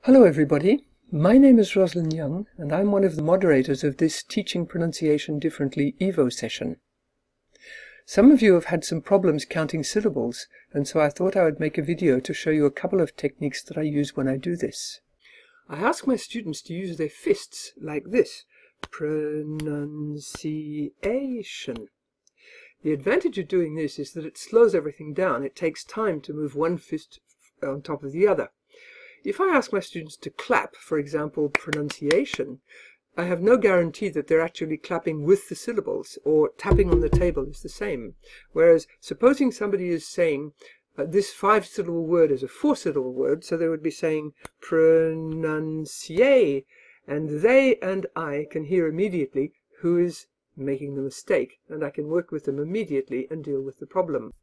Hello everybody, my name is Rosalind Young and I'm one of the moderators of this Teaching Pronunciation Differently Evo session. Some of you have had some problems counting syllables, and so I thought I would make a video to show you a couple of techniques that I use when I do this. I ask my students to use their fists like this, pronunciation. The advantage of doing this is that it slows everything down. It takes time to move one fist on top of the other. If I ask my students to clap, for example, pronunciation, I have no guarantee that they're actually clapping with the syllables, or tapping on the table is the same. Whereas, supposing somebody is saying this 5-syllable word is a 4-syllable word, so they would be saying pronunciate, and they and I can hear immediately who is making the mistake, and I can work with them immediately and deal with the problem.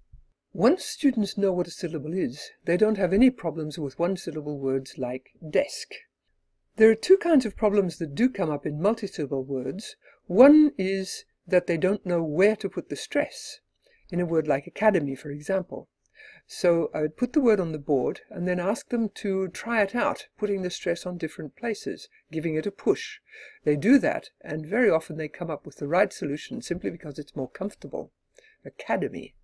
Once students know what a syllable is, they don't have any problems with one-syllable words like desk. There are two kinds of problems that do come up in multi-syllable words. One is that they don't know where to put the stress, in a word like academy, for example. So I would put the word on the board and then ask them to try it out, putting the stress on different places, giving it a push. They do that, and very often they come up with the right solution simply because it's more comfortable. Academy.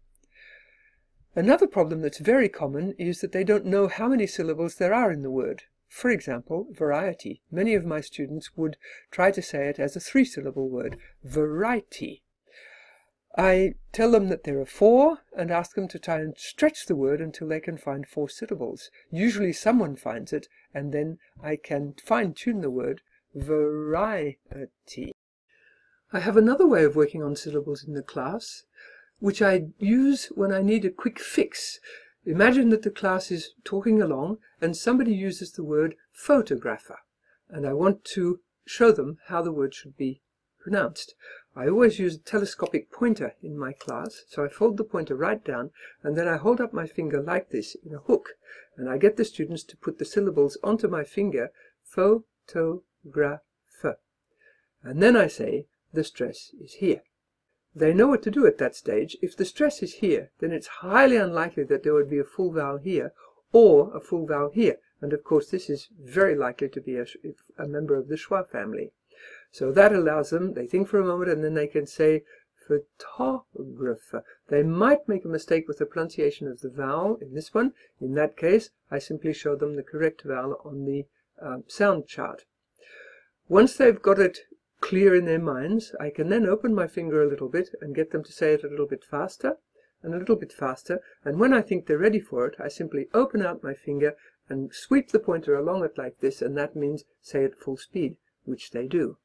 Another problem that's very common is that they don't know how many syllables there are in the word. For example, variety. Many of my students would try to say it as a 3-syllable word, variety. I tell them that there are 4 and ask them to try and stretch the word until they can find 4 syllables. Usually someone finds it, and then I can fine-tune the word variety. I have another way of working on syllables in the class, which I use when I need a quick fix. Imagine that the class is talking along and somebody uses the word photographer, and I want to show them how the word should be pronounced. I always use a telescopic pointer in my class, so I fold the pointer right down and then I hold up my finger like this in a hook, and I get the students to put the syllables onto my finger, photographer, and then I say the stress is here. They know what to do at that stage. If the stress is here, then it's highly unlikely that there would be a full vowel here or a full vowel here. And of course, this is very likely to be a member of the schwa family. So that allows them, they think for a moment, and then they can say photographer. They might make a mistake with the pronunciation of the vowel in this one. In that case, I simply show them the correct vowel on the sound chart. Once they've got it clear in their minds, I can then open my finger a little bit and get them to say it a little bit faster and a little bit faster, and when I think they're ready for it, I simply open out my finger and sweep the pointer along it like this, and that means say it full speed, which they do.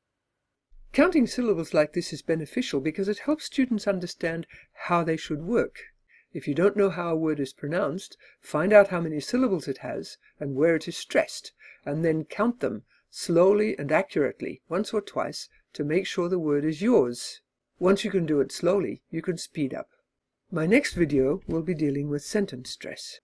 Counting syllables like this is beneficial because it helps students understand how they should work. If you don't know how a word is pronounced, find out how many syllables it has and where it is stressed, and then count them slowly and accurately, once or twice, to make sure the word is yours. Once you can do it slowly, you can speed up. My next video will be dealing with sentence stress.